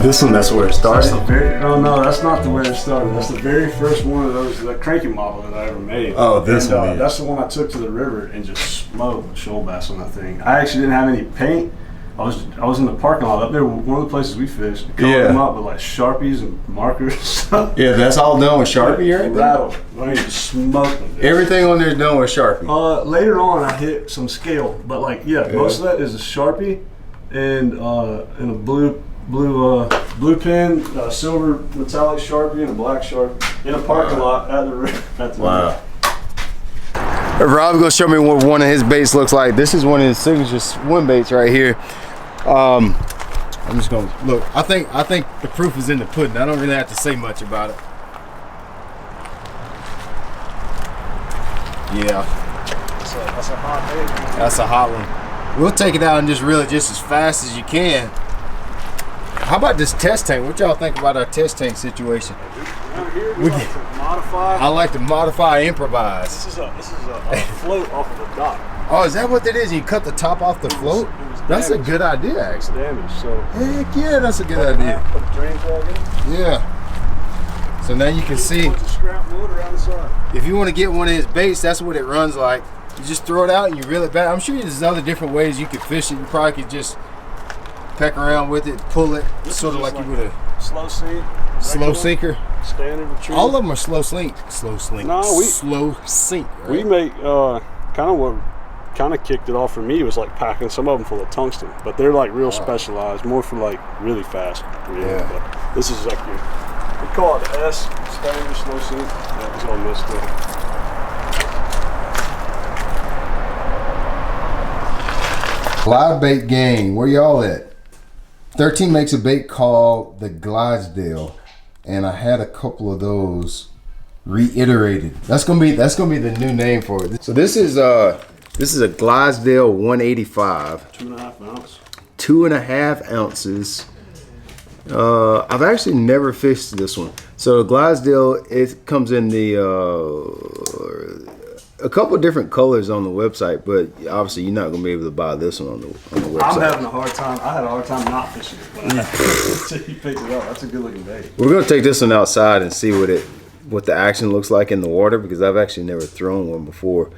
This one, that's where it started? Oh no, that's not the way it started. That's the very first one of those, the cranking model that I ever made. Oh, this one. Yeah. That's the one I took to the river and just smoked shoal bass on that thing. I actually didn't have any paint. I was in the parking lot up there, one of the places we fished. Colored them up with like Sharpies and markers. Yeah, that's all done with Sharpie, right? Rattle. I mean, just smoked them. Everything on there is done with Sharpie. Later on, I hit some scale, but like most of that is a Sharpie and a blue pen, silver metallic Sharpie, and a black Sharpie in a parking lot at the river. Wow. Rob's gonna show me what one of his baits looks like. This is one of his signature swim baits right here. I'm just gonna look. I think the proof is in the pudding. I don't really have to say much about it. Yeah. That's a hot bait. That's a hot one. We'll take it out and just reel it just as fast as you can. How about this test tank? What y'all think about our test tank situation? Around here, we like to modify. I like to modify, improvise. This is a float off of the dock. Oh, is that what that is? You cut the top off the float? That's a good idea, actually. Damaged, so. Heck yeah, that's a good idea. Put a drain plug in. Yeah. So now you can see. Put the scrap wood around the side. If you want to get one of his baits, that's what it runs like. You just throw it out and you reel it back. I'm sure there's other different ways you could fish it. You probably could just peck around with it, pull it, sort of like you would a slow sink. Slow sinker. Standard retriever. All of them are slow sink. Slow sink. No, slow sink. Right? We make kind of what kind of kicked it off for me was like packing some of them full of tungsten, but they're like real specialized, more for like really fast. Yeah. But this is like we call it S, standard slow sink. That was all missed up. Live bait gang, where y'all at? 13 makes a bait called the Glidesdale, and I had a couple of those reiterated. That's gonna be the new name for it. So this is a Glidesdale 185. 2.5 ounce. 2.5 ounces. I've actually never fished this one. So the Glidesdale, it comes in the a couple of different colors on the website, but obviously you're not gonna be able to buy this one on the website. I'm having a hard time. I had a hard time not fishing it, but until you picked it up, that's a good looking bait. We're gonna take this one outside and see what the action looks like in the water, because I've actually never thrown one before.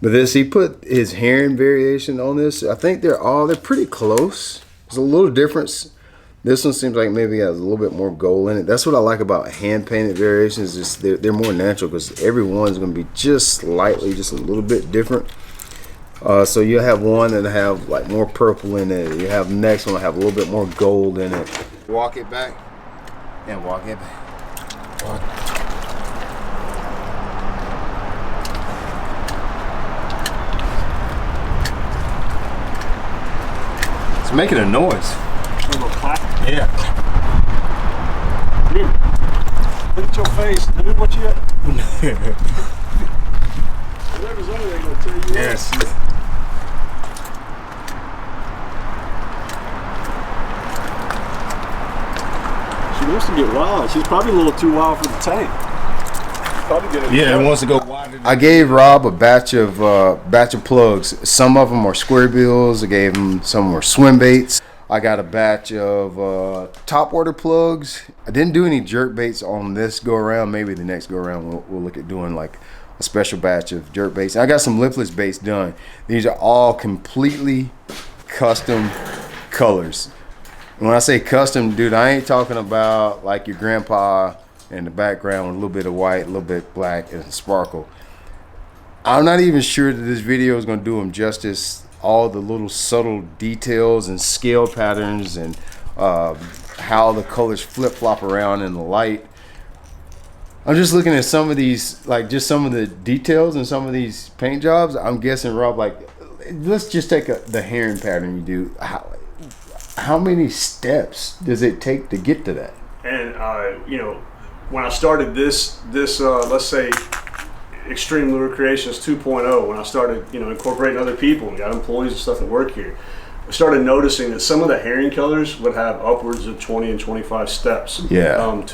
But he put his herring variation on this. I think they're pretty close. There's a little difference. This one seems like maybe it has a little bit more gold in it. That's what I like about hand painted variations. Just they're more natural, because every one's going to be just a little bit different. So you have one that have like more purple in it. You have the next one that have a little bit more gold in it. Walk it back and walk it back. Walk. It's making a noise. A little clap. Yeah. Dude, look at your face, dude. What you at? Whatever's on there, gonna tell you. Yes. She wants to get wild. She's probably a little too wild for the tank. Yeah, it wants to go wider. I gave Rob a batch of plugs. Some of them are square bills. I gave him some were swim baits. I got a batch of topwater plugs. I didn't do any jerk baits on this go around. Maybe the next go around we'll look at doing like a special batch of jerk baits. I got some lipless baits done. These are all completely custom colors. And when I say custom, dude, I ain't talking about like your grandpa in the background with a little bit of white, a little bit black, and sparkle. I'm not even sure that this video is going to do them justice. All the little subtle details and scale patterns and how the colors flip-flop around in the light. I'm just looking at some of these, like just some of the details and some of these paint jobs. I'm guessing, Rob, like, let's just take the herring pattern you do. How many steps does it take to get to that? And you know, when I started this let's say Extreme Lure Creations 2.0, when I started, you know, incorporating other people and got employees and stuff that work here, I started noticing that some of the herring colors would have upwards of 20 and 25 steps to them.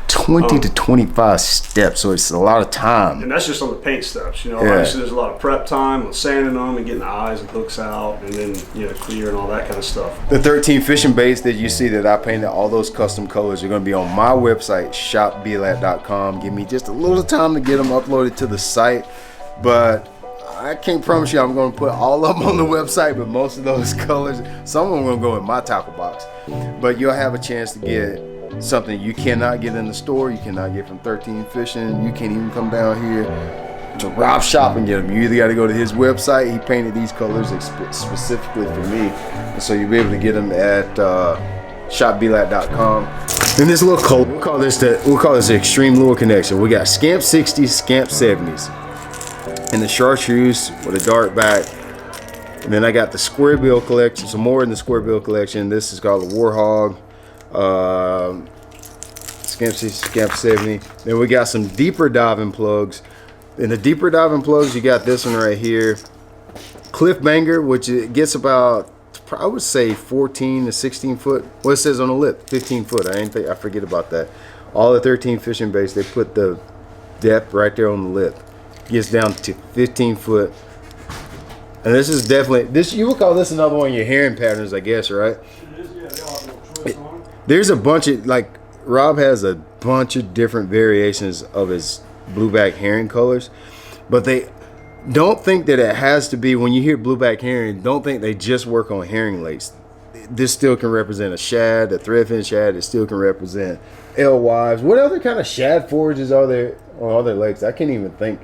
20 to 25 steps, so it's a lot of time. And that's just on the paint steps. You know, obviously there's a lot of prep time with sanding them and getting the eyes and hooks out, and then clear and all that kind of stuff. The 13 fishing baits that you see that I painted, all those custom colors are going to be on my website, shopblat.com. Give me just a little time to get them uploaded to the site, but I can't promise you I'm going to put all of them on the website, but most of those colors, some of them are going to go in my tackle box. But you'll have a chance to get something you cannot get in the store, you cannot get from 13 Fishing, you can't even come down here to Rob's shop and get them. You either got to go to his website. He painted these colors specifically for me, and so you'll be able to get them at shopblat.com. And this little color, we'll call this the extreme lure connection. We got Scamp 60s, Scamp 70s, and the chartreuse with a dark back. And then I got the square bill collection, some more in the square bill collection. This is called the Warhog. Scamp 60, Scamp 70. Then we got some deeper diving plugs. In the deeper diving plugs, you got this one right here, Cliff Banger, which it gets about, I would say 14 to 16 foot. Well, it says on the lip 15 foot. I forget about that. All the 13 fishing baits, they put the depth right there on the lip. Gets down to 15 foot. And this is definitely, you would call this another one of your herring patterns, I guess, right? It is, yeah. They all have a little twist on it. There's a bunch of, like, Rob has a bunch of different variations of his blueback herring colors, but they don't think that it has to be, when you hear blueback herring, don't think they just work on herring lakes. This still can represent a shad, a threadfin shad. It still can represent alewives. What other kind of shad forages are there on other lakes? I can't even think.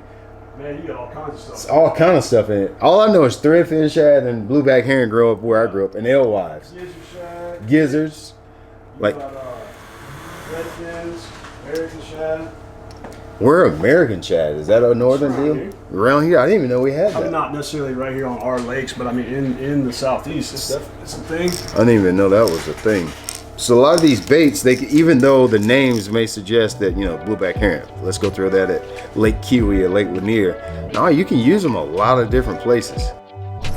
Man, you got all kinds of stuff. It's all kind of stuff in it. All I know is threadfin shad and blueback herring grow up where I grew up, and alewives. Gizzard shad. Gizzards. Like, redfins, American shad. We're American shad. Is that a northern deal? Here. Around here? I didn't even know we had that. Not necessarily right here on our lakes, but I mean in the southeast, it's a thing. I didn't even know that was a thing. So a lot of these baits, even though the names may suggest that, blueback herring, let's go throw that at Lake Kiwi or Lake Lanier. No, you can use them a lot of different places.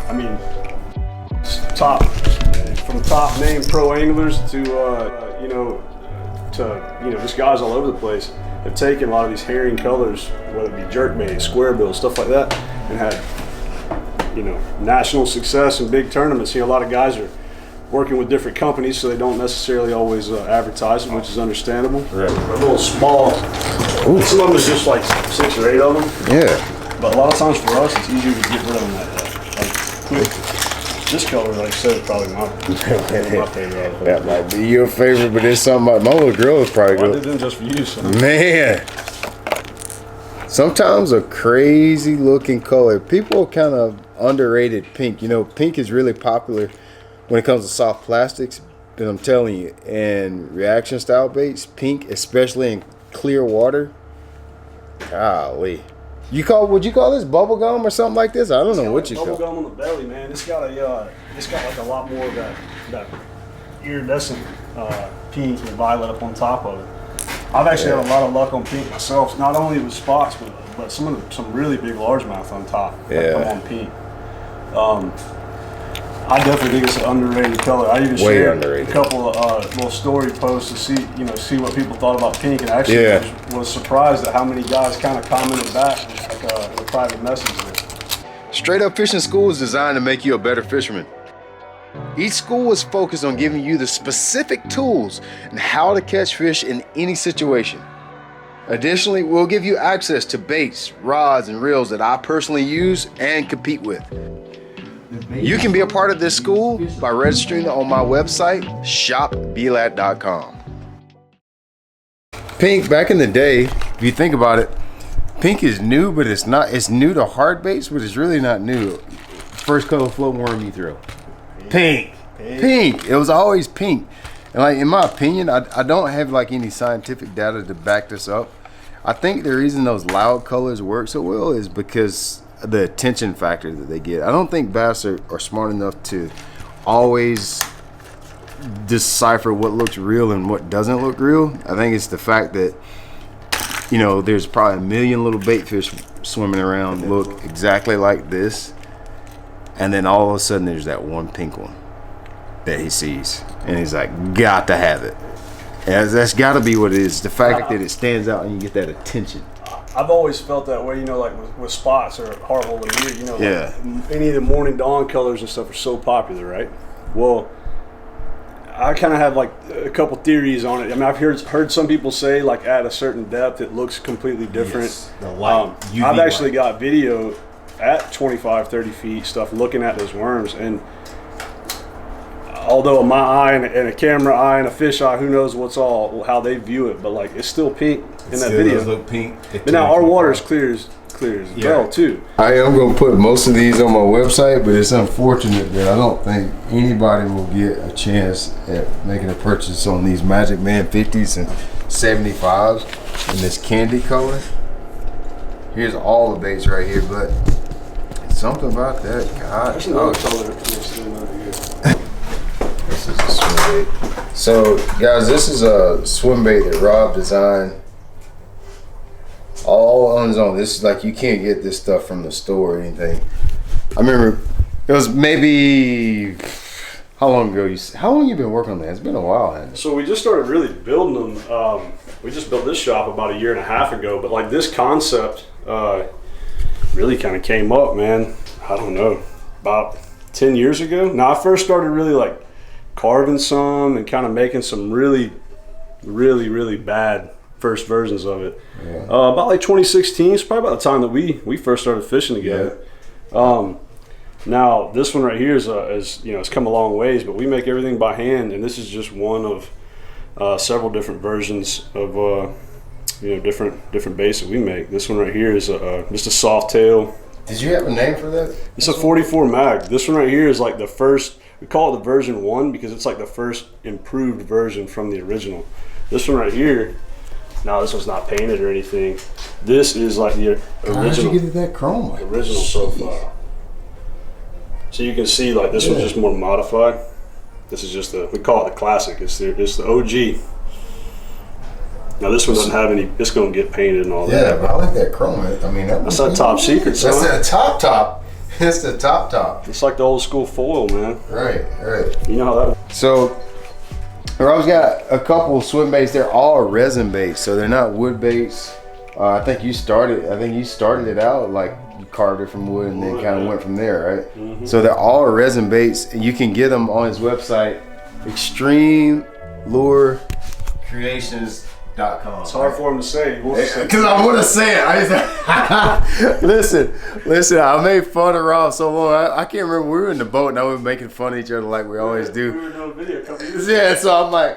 I mean, from top name pro anglers to just guys all over the place have taken a lot of these herring colors, whether it be jerkbait, square bill, stuff like that, and had national success in big tournaments. A lot of guys are working with different companies, so they don't necessarily always advertise them, which is understandable. Right. They're a little small. Ooh. Some of them is just like 6 or 8 of them. Yeah. But a lot of times for us, it's easier to get rid of them like quick. This color, like I said, is probably my favorite. That might be your favorite, but it's something my little girl is probably good. I did them just for you, so. Man. Sometimes a crazy looking color. People kind of underrated pink. Pink is really popular when it comes to soft plastics, but I'm telling you, in reaction style baits, pink, especially in clear water, golly. Would you call this bubble gum or something like this? I don't know what you call it. Bubble gum on the belly, man. It's got like a lot more of that iridescent pink and violet up on top of it. I've actually had a lot of luck on pink myself, not only with spots, but some really big largemouth on top. Yeah. Come on pink. I definitely think it's an underrated color. I even shared a couple of little story posts to see what people thought about pink, and actually was surprised at how many guys kind of commented back in a private message there. Straight Up Fishing School is designed to make you a better fisherman. Each school is focused on giving you the specific tools and how to catch fish in any situation. Additionally, we'll give you access to baits, rods, and reels that I personally use and compete with. You can be a part of this school by registering on my website, shopblat.com. Pink, back in the day, if you think about it, pink is new, but it's not. It's new to hard baits, but it's really not new. First color float worm you throw. Pink. It was always pink. And in my opinion, I don't have any scientific data to back this up. I think the reason those loud colors work so well is because the attention factor that they get. I don't think bass are smart enough to always decipher what looks real and what doesn't look real. I think it's the fact that there's probably a million little bait fish swimming around look exactly like this, and then all of a sudden there's that one pink one. that he sees, and he's like, got to have it. And that's got to be what it is. The fact that it stands out and you get that attention. I've always felt that way, you know, like with spots or Harville Lanier, you know, Yeah. like any of the Morning Dawn colors and stuff are so popular, right? Well, I kind of have like a couple theories on it. I mean, I've heard some people say like at a certain depth it looks completely different. Yes, the light, UV I've actually light. got video at 25, 30 feet stuff looking at those worms, and although my eye and a camera eye and a fish eye, who knows how they view it, but like it's still pink in that video. Does look pink. But now our water is clear as well too. I am going to put most of these on my website, but it's unfortunate that I don't think anybody will get a chance at making a purchase on these Magic Man 50s and 75s in this candy color. Here's all the baits right here, but something about that, God. There's another color mixed in over here. This is a swim bait. So, guys, this is a swim bait that Rob designed all on his own. This is like, you can't get this stuff from the store or anything. I remember it was maybe, how long you been working on that? It's been a while, hasn't it? So we just started really building them. We just built this shop about 1.5 years ago, but like this concept really kind of came up, man. I don't know, about 10 years ago. Now I first started really like carving some and kind of making some really bad first versions of it. Yeah. About like 2016, it's probably about the time that we first started fishing together. Yeah. Now this one right here is you know, it's come a long ways, but we make everything by hand, and this is just one of several different versions of you know, different baits that we make. This one right here is just a soft tail. Did you have a name for that? It's a 44 mag. This one right here is like the first. We call it the version 1 because it's like the first improved version from the original. This one right here. Now this one's not painted or anything. This is like the original. How'd you get it that chrome? Original profile. So you can see like this one's just more modified. This is just we call it the classic. It's the OG. Now this one doesn't have any. It's gonna get painted and all that. Yeah, but I like that chrome. I mean, that's that top secret. That's that top. It's the top. It's like the old school foil, man. Right. You know how that. So, Rob's got a couple swim baits. They're all resin baits, so they're not wood baits. I think you started it out like you carved it from wood and then kind of went from there, right? Mm-hmm. So they're all resin baits, and you can get them on his website, ExtremeLureCreations.com. It's hard for him to say. Because I want to say it. Listen. I made fun of Rob so long. I can't remember. We were in the boat and I was making fun of each other like we always do. We were doing a video a couple years ago. Yeah, so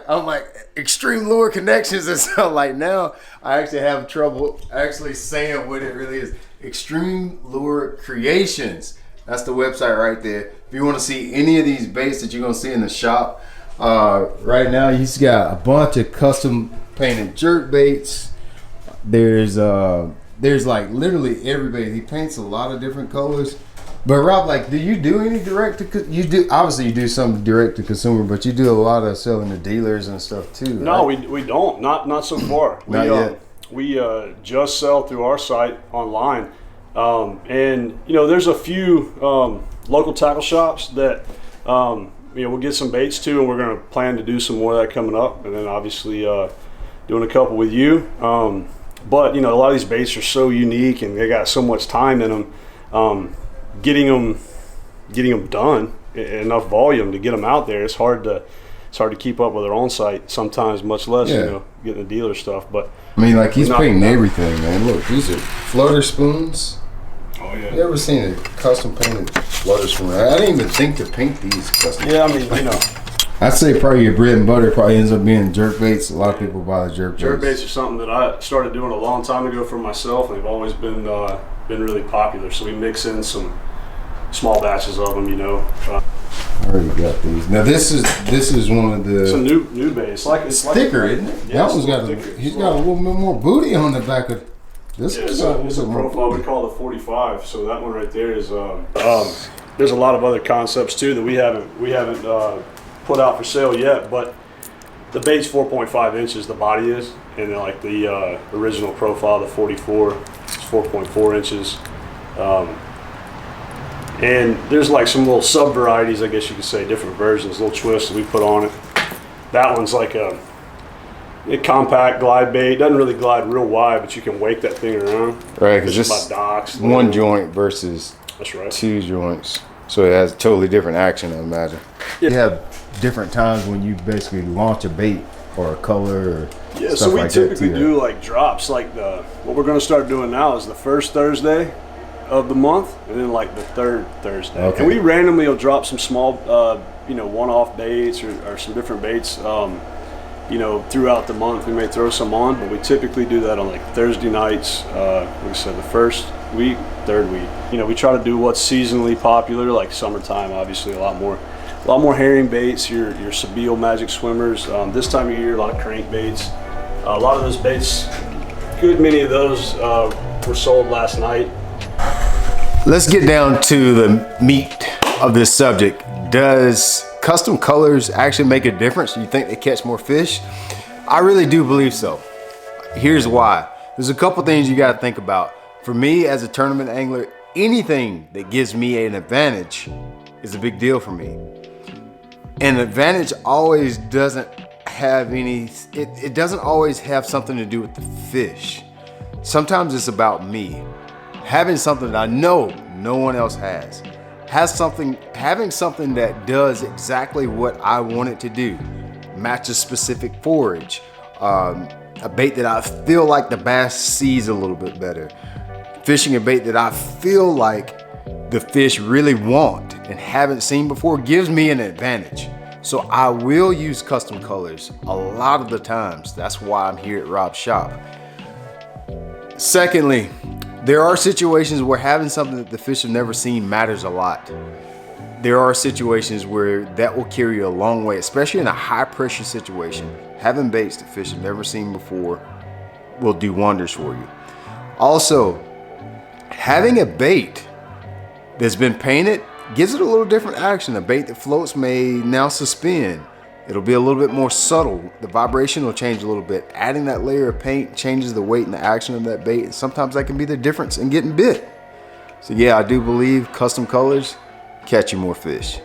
I'm like Extreme Lure Connections, and so like now I actually have trouble actually saying what it really is. Extreme Lure Creations. That's the website right there. If you want to see any of these baits that you're gonna see in the shop, right now he's got a bunch of custom painted jerk baits. There's like literally every bait. He paints a lot of different colors. But Rob, like, do you do any you do some direct to consumer, but you do a lot of selling to dealers and stuff too, right? No, we don't. Not so far. Not yet. We just sell through our site online. And you know, there's a few local tackle shops that you know, we'll get some baits to, and we're gonna plan to do some more of that coming up, and then obviously doing a couple with you. But you know, a lot of these baits are so unique and they got so much time in them. Getting them done, enough volume to get them out there, it's hard to keep up with our own site sometimes, much less you know, getting the dealer stuff. But I mean, like, he's painting everything, man. Look, these are floater spoons. Oh yeah. You ever seen a custom painted floater spoon? I didn't even think to paint these custom. Yeah, I mean, you know, I'd say probably your bread and butter probably ends up being jerk baits. A lot of people buy the jerk baits. Jerk baits are something that I started doing a long time ago for myself, and they've always been really popular. So we mix in some small batches of them, you know. I already got these. Now this is one of the. It's a new bait. It's thicker, isn't it? Yeah, that one's got he's got a little bit more booty on the back of this. Yeah, it's a profile we call the 45. So that one right there is. There's a lot of other concepts too that we haven't put out for sale yet, but the bait's 4.5 inches. The body is, and then like the original profile, the 44, it's 4.4 inches. And there's like some little sub varieties, I guess you could say, different versions, little twists we put on it. That one's like a compact glide bait. Doesn't really glide real wide, but you can wake that thing around. Right, because it's it's about docks. one joint versus that's right. 2 joints. So it has totally different action, I imagine. Yeah. You have different times when you basically launch a bait or a color or yeah, stuff so we like typically that do like drops. Like what we're going to start doing now is the first Thursday of the month, and then like the third Thursday. Okay. And we randomly will drop some small, one-off baits or some different baits. Throughout the month, we may throw some on, but we typically do that on like Thursday nights. Like I said, the first week, third week. We try to do what's seasonally popular, like summertime. Obviously, a lot more herring baits. Your Sabile magic swimmers. This time of year, a lot of crank baits. A lot of those baits, good many of those were sold last night. Let's get down to the meat of this subject. Does custom colors actually make a difference? Do you think they catch more fish? I really do believe so. Here's why. There's a couple things you got to think about. For me as a tournament angler, anything that gives me an advantage is a big deal for me. An advantage always doesn't have it doesn't always have something to do with the fish. Sometimes it's about me. Having something that I know no one else has. Having something that does exactly what I want it to do. Match a specific forage. A bait that I feel like the bass sees a little bit better. Fishing a bait that I feel like the fish really want and haven't seen before gives me an advantage. So I will use custom colors a lot of the times. That's why I'm here at Rob's shop. Secondly, there are situations where having something that the fish have never seen matters a lot. There are situations where that will carry you a long way, especially in a high pressure situation. Having baits that fish have never seen before will do wonders for you. Also, having a bait that's been painted gives it a little different action. A bait that floats may now suspend. It'll be a little bit more subtle. The vibration will change a little bit. Adding that layer of paint changes the weight and the action of that bait. And sometimes that can be the difference in getting bit. So yeah, I do believe custom colors catch you more fish.